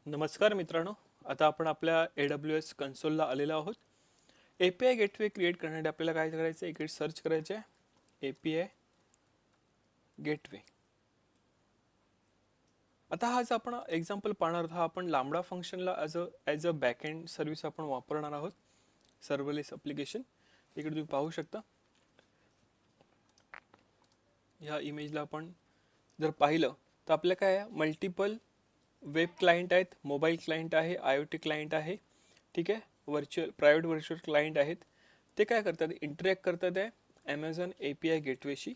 नमस्कार मित्रांनो, आता आपण आपल्या AWS कन्सोलला आलेलो आहोत. API गेटवे क्रिएट करण्यासाठी आपल्याला काय करायचं आहे, इकडे सर्च करायचे आहे API गेटवे. आता हा जो आपण एक्झाम्पल पाहणार आहोत, हा आपण लांबडा फंक्शनला ॲज अ बॅकएंड सर्व्हिस आपण वापरणार आहोत. सर्व्हरलेस ॲप्लिकेशन इकडे तुम्ही पाहू शकता. ह्या इमेजला आपण जर पाहिलं तर आपल्या काय मल्टिपल वेब क्लायंट आहेत, मोबाईल क्लायंट आहे, IoT क्लायंट आहे, ठीक आहे, प्रायव्हेट व्हर्च्युअल क्लायंट आहेत. ते काय करतात, इंटरॅक्ट करतात आहे ॲमेझॉन API गेटवेशी.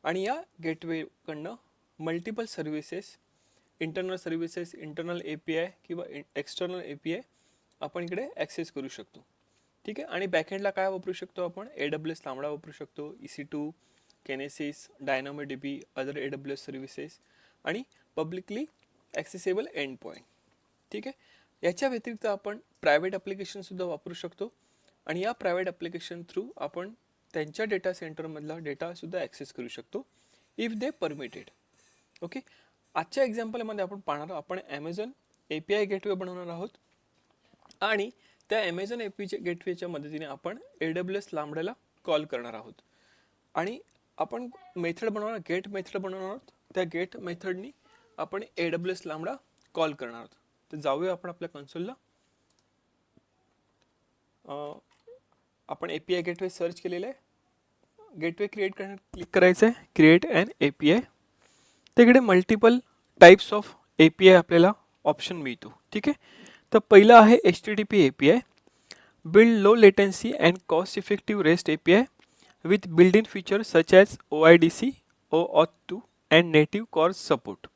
आणि या गेटवेकडनं मल्टिपल सर्व्हिसेस, इंटरनल API किंवा एक्सटर्नल API आपण इकडे ॲक्सेस करू शकतो. ठीक आहे. आणि बॅकएंडला काय वापरू शकतो आपण, AWS लांबडा वापरू शकतो, EC2, Kinesis, DynamoDB, other AWS services आणि पब्लिकली ॲक्सेसेबल एंड पॉईंट. ठीक आहे. याच्या व्यतिरिक्त आपण प्रायव्हेट ॲप्लिकेशनसुद्धा वापरू शकतो आणि या प्रायव्हेट ॲप्लिकेशन थ्रू आपण त्यांच्या डेटा सेंटरमधला डेटासुद्धा ॲक्सेस करू शकतो इफ दे परमिटेड. ओके. आजच्या एक्झाम्पलमध्ये आपण पाहणार, आपण ॲमेझॉन API गेटवे बनवणार आहोत आणि त्या ॲमेझॉन API गेटवेच्या मदतीने आपण AWS लांबड्याला कॉल करणार आहोत. आणि आपण मेथड बनवणार, गेट मेथड बनवणार आहोत. त्या गेट मेथडनी आपण AWS लांबडा कॉल करणार आहोत. तर जाऊया आपण आपल्या कन्सोलला. आपण API गेटवे सर्च केलेलं आहे. गेटवे क्रिएट करण्यात क्लिक करायचं आहे, क्रिएट ॲन API. तिकडे मल्टिपल टाईप्स ऑफ API आपल्याला ऑप्शन मिळतो. ठीक आहे. तर पहिलं आहे HTTP API, build low latency and cost effective rest API with built-in features such as OIDC, OAuth2 and native CORS support.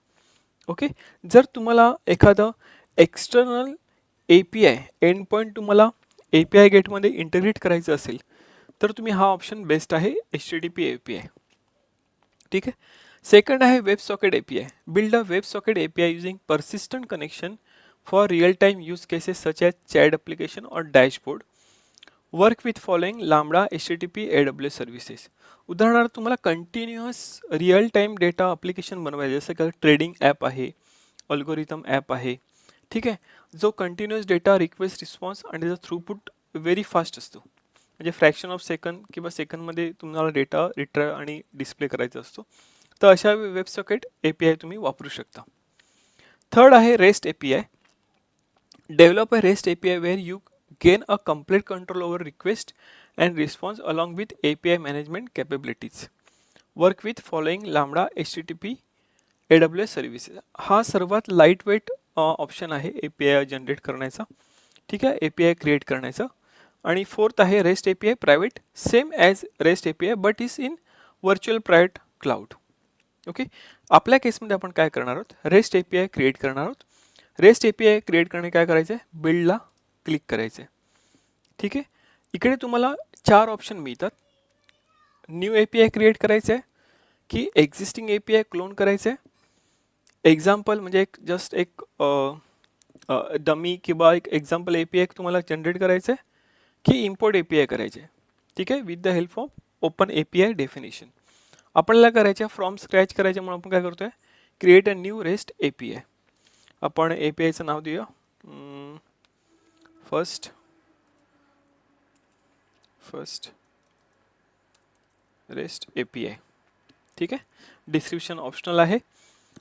Okay. जर तुम्हाला एखादं एक्सटर्नल API एंड पॉईंट तुम्हाला API गेटमध्ये इंटिग्रेट करायचं असेल तर तुम्ही हा ऑप्शन बेस्ट आहे, HTTP API. ठीक आहे. सेकंड आहे websocket API, build a websocket API using persistent connection for real time use cases such as chat application और dashboard. Work with following lambda HTTP AWS services. उदाहरणार्थ तुम्हाला continuous real time data application बनवायचं, जसं का trading app आहे, algorithm app आहे. ठीक आहे. जो कंटिन्युअस डेटा रिक्वेस्ट रिस्पॉन्स आणि त्याचा थ्रूपुट व्हेरी फास्ट असतो, म्हणजे फ्रॅक्शन ऑफ सेकंड किंवा सेकंडमध्ये तुम्हाला डेटा रिट्राईव्ह आणि डिस्प्ले करायचा असतो. तर अशा वेब सॉकेट API तुम्ही वापरू शकता. थर्ड आहे rest API, develop a rest API where you gain a complete control over request and response along with API management capabilities. Work with following Lambda HTTP AWS services. हा सर्वात light weight option आहे API generate करण्याचा. ठीक आहे, API create करण्याचा. आणि fourth आहे rest API private, same as rest API but is in virtual private cloud. Okay. आपल्या केसमध्ये आपण काय करणार आहोत, रेस्ट API क्रिएट करणार आहोत. रेस्ट API क्रिएट करणे काय करायचं आहे, बिल्डला क्लिक करायचं आहे. ठीक आहे. इकडे तुम्हाला 4 ऑप्शन मिळतात. न्यू API क्रिएट करायचं आहे की एक्झिस्टिंग API क्लोन करायचं आहे. एक्झाम्पल म्हणजे एक डमी किंवा एक एक्झाम्पल API तुम्हाला जनरेट करायचं आहे की इम्पोर्ट API करायचे आहे. ठीक आहे, with the help of open API definition. आपल्याला करायच्या फ्रॉम स्क्रॅच करायच्या, म्हणून आपण काय करतोय, create a new rest API. आपण APIचं नाव देऊया फर्स्ट रेस्ट API. ठीक आहे. डिस्क्रिप्शन ऑप्शनल आहे.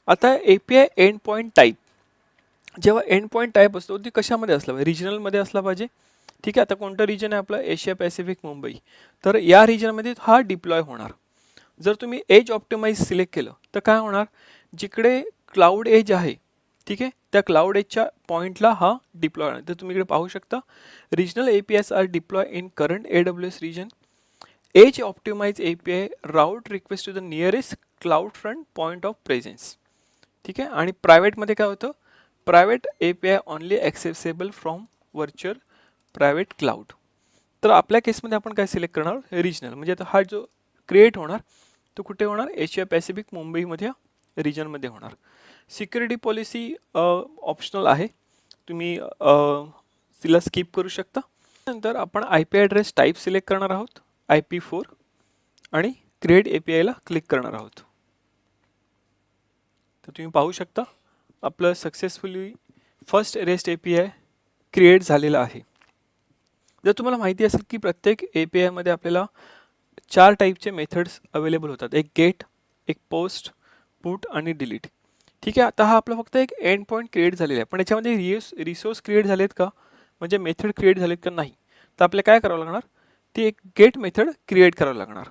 आता API एंड पॉईंट टाईप, जेव्हा एंड पॉईंट टाईप असतो ती कशामध्ये असला पाहिजे, रिजनलमध्ये असला पाहिजे. ठीक आहे. आता कोणतं रिजन आहे आपलं, एशिया पॅसिफिक मुंबई, तर या रिजनमध्ये हा डिप्लॉय होणार. जर तुम्ही एज ऑप्टिमाइज सिलेक्ट केलं तर काय होणार, जिकडे क्लाउड एज आहे, ठीक आहे, त्या क्लाउड एजच्या पॉईंटला हा डिप्लॉय होणार. तर तुम्ही इकडे पाहू शकता, regional APIs are deploy in current AWS region. Edge optimised API route request to the nearest cloud front point of presence. ठीक आहे. आणि प्रायव्हेटमध्ये काय होतं, private API only accessible from virtual private cloud. तर आपल्या केसमध्ये आपण काय सिलेक्ट करणार, रिजनल, म्हणजे आता हा जो क्रिएट होणार तो कुठे होणार, एशिया पॅसिफिक मुंबईमध्ये रिजनमध्ये होणार. सिक्युरिटी पॉलिसी ऑप्शनल आहे, तुम्ही तिला स्किप करू शकता. नंतर आपण IP ॲड्रेस टाईप सिलेक्ट करणार आहोत, IP4, आणि क्रिएट APIला क्लिक करणार आहोत. तर तुम्ही पाहू शकता आपलं successfully first rest API create झालेला आहे. जर तुम्हाला माहिती असेल की प्रत्येक API मध्ये आपल्याला 4 टाईपचे मेथड्स अवेलेबल होतात, एक गेट, एक पोस्ट, पुट आणि डिलीट. ठीक आहे, आता हा आपला फक्त एक एंड पॉईंट क्रिएट झालेला आहे, पण याच्यामध्ये रिसोर्स क्रिएट झालेत का, म्हणजे मेथड क्रिएट झालेत का नाही, तर आपल्याला काय करावं लागणार, ती एक गेट मेथड क्रिएट करावं लागणार.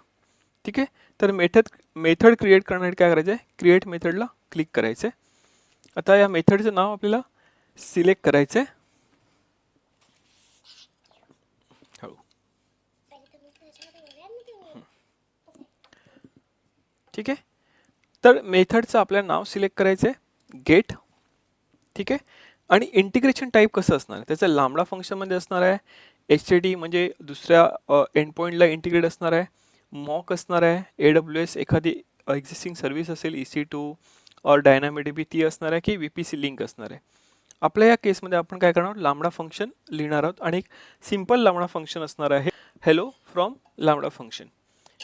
ठीक आहे, तर मेथड क्रिएट करण्यासाठी काय करायचं आहे, क्रिएट मेथडला क्लिक करायचं आहे. आता या मेथडचं नाव आपल्याला सिलेक्ट करायचं आहे. ठीक आहे, तर मेथडचं आपल्याला नाव सिलेक्ट करायचं आहे गेट. ठीक आहे, आणि इंटिग्रेशन टाईप कसं असणार आहे, त्याचं लांबडा फंक्शनमध्ये असणार आहे, HTTP म्हणजे दुसऱ्या एंड पॉईंटला इंटिग्रेट असणार आहे, मॉक असणार आहे, AWS एखादी एक्झिस्टिंग सर्व्हिस असेल EC2 और DynamoDB ती असणार आहे, की VPC लिंक असणार आहे. आपल्या या केसमध्ये आपण काय करणार आहोत, लांबडा फंक्शन लिहिणार आहोत आणि एक सिंपल लांबडा फंक्शन असणार आहे, हेलो फ्रॉम लांबडा फंक्शन.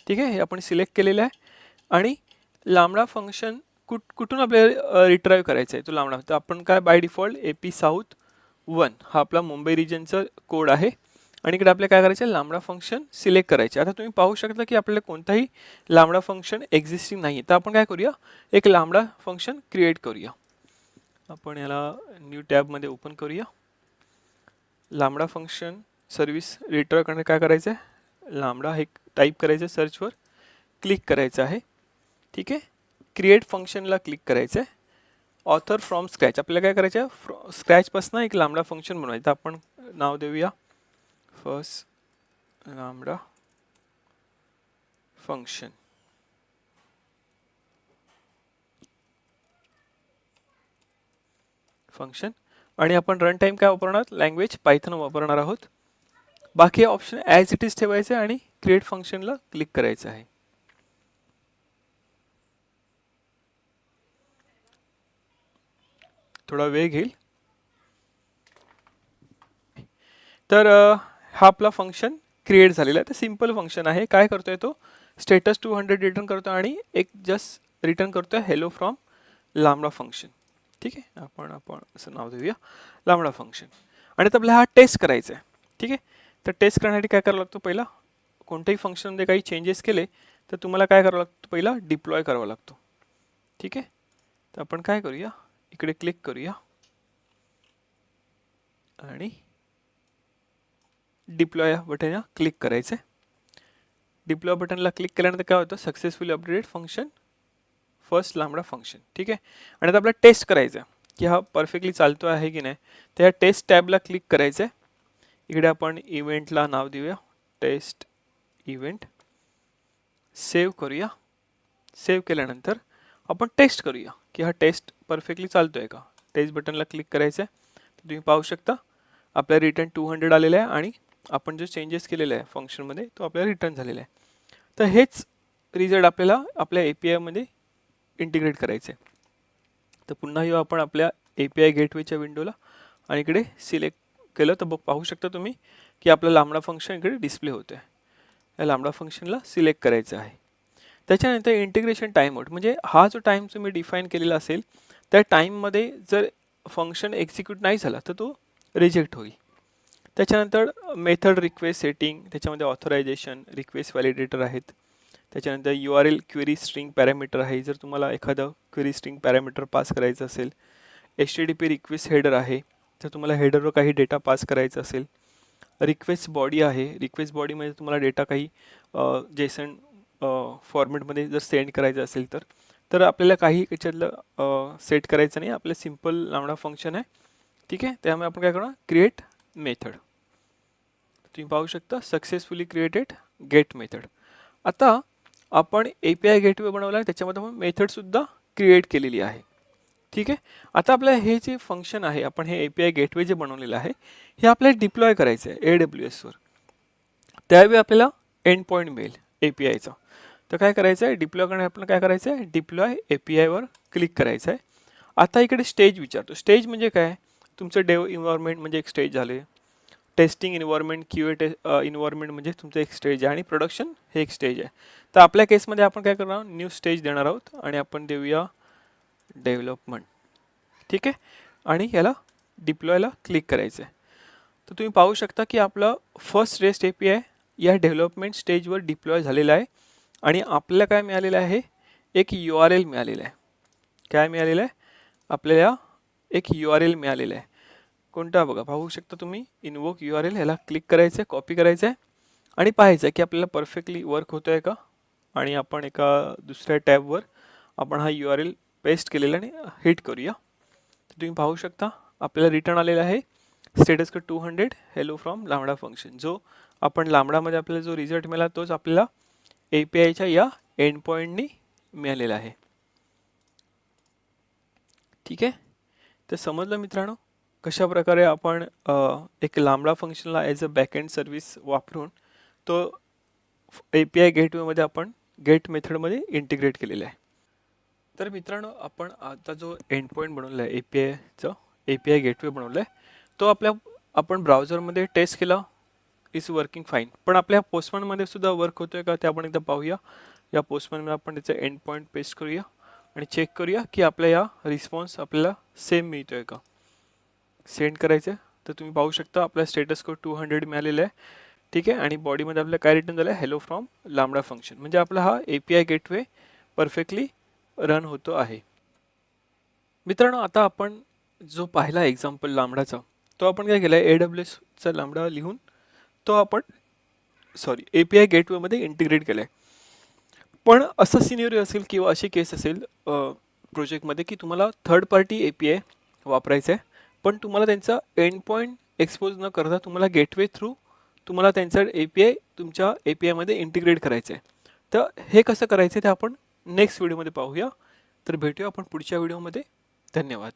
ठीक आहे, हे आपण सिलेक्ट केलेलं आहे. आणि लांबडा फंक्शन कुठून आपल्याला रिट्राईव्ह करायचं आहे तो लांबडा, तर आपण काय बाय डिफॉल्ट AP South 1 हा आपला मुंबई रिजनचा कोड आहे, आणि इकडे आपल्याला काय करायचं आहे, लांबडा फंक्शन सिलेक्ट करायचे. आता तुम्ही पाहू शकता की आपल्याला कोणताही लांबडा फंक्शन एक्झिस्टिंग नाही, तर आपण काय करूया, एक लांबडा फंक्शन क्रिएट करूया. आपण याला न्यू टॅबमध्ये ओपन करूया. लांबडा फंक्शन सर्व्हिस रिट्राईव्ह करणे काय करायचं आहे, लांबडा हे टाईप करायचं, सर्चवर क्लिक करायचं आहे. ठीक आहे, क्रिएट फंक्शनला क्लिक करायचं आहे. ऑथर फ्रॉम स्क्रॅच, आपल्याला काय करायचं आहे, स्क्रॅचपासून एक लांबडा फंक्शन बनवायचं. तर आपण नाव देऊया फर्स्ट लांबडा फंक्शन. आणि आपण रन टाईम काय वापरणार, लँग्वेज पायथन वापरणार आहोत. बाकी ऑप्शन ॲज इट इज ठेवायचे आणि क्रिएट फंक्शनला क्लिक करायचं आहे. थोडा वेळ घेईल. तर हा आपला फंक्शन क्रिएट झालेला आहे. तर सिंपल फंक्शन आहे. काय करतोय तो, स्टेटस 200 रिटर्न करतो आणि एक जस्ट रिटर्न करतोय हेलो फ्रॉम लांबडा फंक्शन. ठीक आहे, आपण असं नाव देऊया लांबडा फंक्शन. आणि आता आपल्याला हा टेस्ट करायचा आहे. ठीक आहे, तर टेस्ट करण्यासाठी काय करावं लागतो, पहिला कोणत्याही फंक्शनमध्ये काही चेंजेस केले तर तुम्हाला काय करावं लागतं, पहिला डिप्लॉय करावा लागतो. ठीक आहे, तर आपण काय करूया, इकडे क्लिक करूया आणि डिप्लॉय बटनला क्लिक करायचं आहे. डिप्लॉय बटनला क्लिक केल्यानंतर काय होतं, सक्सेसफुली अपडेटेड फंक्शन फर्स्ट लांबडा फंक्शन. ठीक आहे, आणि आता आपल्याला टेस्ट करायचं आहे की हा परफेक्टली चालतो आहे की नाही. तर या टेस्ट टॅबला क्लिक करायचं आहे. इकडे आपण इव्हेंटला नाव देऊया टेस्ट इव्हेंट. सेव्ह करूया. सेव्ह केल्यानंतर आपण टेस्ट करूया की हा टेस्ट परफेक्टली चालतो आहे का. टेस्ट बटनला क्लिक करायचं आहे. तुम्ही पाहू शकता आपल्याला रिटर्न 200 आलेलं आहे आणि आपण जो चेंजेस केलेला आहे फंक्शनमध्ये तो आपल्याला रिटर्न झालेला आहे. तर हेच रिझल्ट आपल्याला आपल्या API मध्ये इंटिग्रेट करायचं आहे. तर पुन्हा येऊ आपण आपल्या API गेटवेच्या विंडोला आणि इकडे सिलेक्ट केलं तर पाहू शकता तुम्ही की आपलं लांबडा फंक्शन इकडे डिस्प्ले होतं आहे. या लांबडा फंक्शनला सिलेक्ट करायचं आहे. त्याच्यानंतर इंटिग्रेशन टाईम आउट, म्हणजे हा जो टाईम तुम्ही डिफाईन केलेला असेल त्या टाईममध्ये जर फंक्शन एक्झिक्यूट नाही झाला तर तो रिजेक्ट होईल. त्याच्यानंतर मेथड रिक्वेस्ट सेटिंग, त्याच्यामध्ये ऑथरायझेशन, रिक्वेस्ट व्हॅलिडेटर आहेत. त्याच्यानंतर URL क्वेरी स्ट्रिंग पॅरामीटर आहे, जर तुम्हाला एखादं क्वेरी स्ट्रिंग पॅरामीटर पास करायचं असेल. HTTP रिक्वेस्ट हेडर आहे, जर तुम्हाला हेडरवर काही डेटा पास करायचा असेल. रिक्वेस्ट बॉडी आहे, रिक्वेस्ट बॉडीमध्ये तुम्हाला डेटा काही जेसन फॉर्मॅटमध्ये जर सेंड करायचं असेल तर आपल्याला काही याच्यातलं सेट करायचं नाही, आपलं सिम्पल लांबडा फंक्शन आहे. ठीक आहे, त्यामुळे आपण काय करणार, क्रिएट मेथड. तुम्ही पाहू शकता सक्सेसफुली क्रिएटेड गेट मेथड. आता आपण API गेटवे बनवला आहे, त्याच्यामध्ये आपण मेथडसुद्धा क्रिएट केलेली आहे. ठीक आहे, आता आपल्या हे जे फंक्शन आहे, आपण हे API गेटवे जे बनवलेलं आहे हे आपल्याला डिप्लॉय करायचं आहे AWSवर. त्यावेळी आपल्याला एंड पॉईंट मिळेल APIचा. तर काय करायचं आहे, डिप्लॉय करण्यासाठी आपल्याला काय करायचं आहे, डिप्लॉय APIवर क्लिक करायचं आहे. आता इकडे स्टेज विचारतो. स्टेज म्हणजे काय, तुमचं डेव इन्व्हायरमेंट म्हणजे एक स्टेज झाले, टेस्टिंग इन्व्हायरमेंट QA इन्व्हायरमेंट म्हणजे तुमचं एक स्टेज आहे आणि प्रोडक्शन हे एक स्टेज आहे. तर आपल्या केसमध्ये आपण काय करणार, न्यू स्टेज देणार आहोत आणि आपण देऊया डेव्हलपमेंट. ठीक आहे, आणि याला डिप्लॉयला क्लिक करायचं आहे. तर तुम्ही पाहू शकता की आपलं फर्स्ट रेस्ट API या डेव्हलपमेंट स्टेजवर डिप्लॉय झालेला आहे आणि आपल्याला काय मिळालेलं आहे, एक URL मिळालेला आहे. काय मिळालेलं आहे आपल्याला, एक URL मिळालेलं आहे. कोणता बघा, पाहू शकता तुम्ही, इन्वोक URL. ह्याला क्लिक करायचं आहे, कॉपी करायचं आहे आणि पाहायचं आहे की आपल्याला परफेक्टली वर्क होतो आहे का. आणि आपण एका दुसऱ्या टॅबवर आपण हा URL पेस्ट केलेला आणि हिट करूया. तर तुम्ही पाहू शकता आपल्याला रिटर्न आलेला आहे status code 200 hello from lambda function. जो आपण लांबडामध्ये आपल्याला जो रिझल्ट मिळाला तोच आपल्याला APIच्या या एंड पॉईंटनी मिळालेला आहे. ठीक आहे, तर समजलं मित्रांनो कशा प्रकारे आपण एक लांबडा फंक्शनला ॲज अ बॅकएंड सर्व्हिस वापरून तो API गेटवेमध्ये आपण गेट मेथडमध्ये इंटिग्रेट केलेला आहे. तर मित्रांनो आपण आता जो एंड पॉईंट बनवला आहे APIचा API गेटवे बनवला आहे तो आपण ब्राउझरमध्ये टेस्ट केला, इज वर्किंग फाईन. पण आपल्या पोस्टमॅनमध्ये सुद्धा वर्क होतोय का ते आपण एकदा पाहूया. या पोस्टमॅनमध्ये आपण त्याचा एंड पॉईंट पेस्ट करूया आणि चेक करूया की आपल्या या रिस्पॉन्स आपल्याला सेम मिळतोय का. सेंड करायचं तर तुम्ही पाहू शकता आपला स्टेटस कोड 200 मिळालेला आहे. ठीक आहे, आणि बॉडीमध्ये आपल्याला काय रिटर्न झालं आहे, हेलो फ्रॉम लांबडा फंक्शन. म्हणजे आपला हा API गेटवे परफेक्टली रन होतो आहे. मित्रांनो आता आपण जो पाहिला एक्झाम्पल लांबडाचा तो आपण काय केला आहे, AWSचा लांबडा लिहून तो आपण API गेटवेमध्ये इंटिग्रेट केला आहे. पण असं सिनेरियो असेल किंवा अशी केस असेल प्रोजेक्टमध्ये की तुम्हाला थर्ड पार्टी API वापरायचं आहे, पण तुम्हाला त्यांचा एंड पॉईंट एक्सपोज न करता तुम्हाला गेटवे थ्रू तुम्हाला त्यांचा API तुमच्या APIमध्ये इंटिग्रेट करायचं आहे. तर हे कसं करायचं ते आपण नेक्स्ट व्हिडिओमध्ये पाहूया. तर भेटूया आपण पुढच्या व्हिडिओमध्ये. धन्यवाद.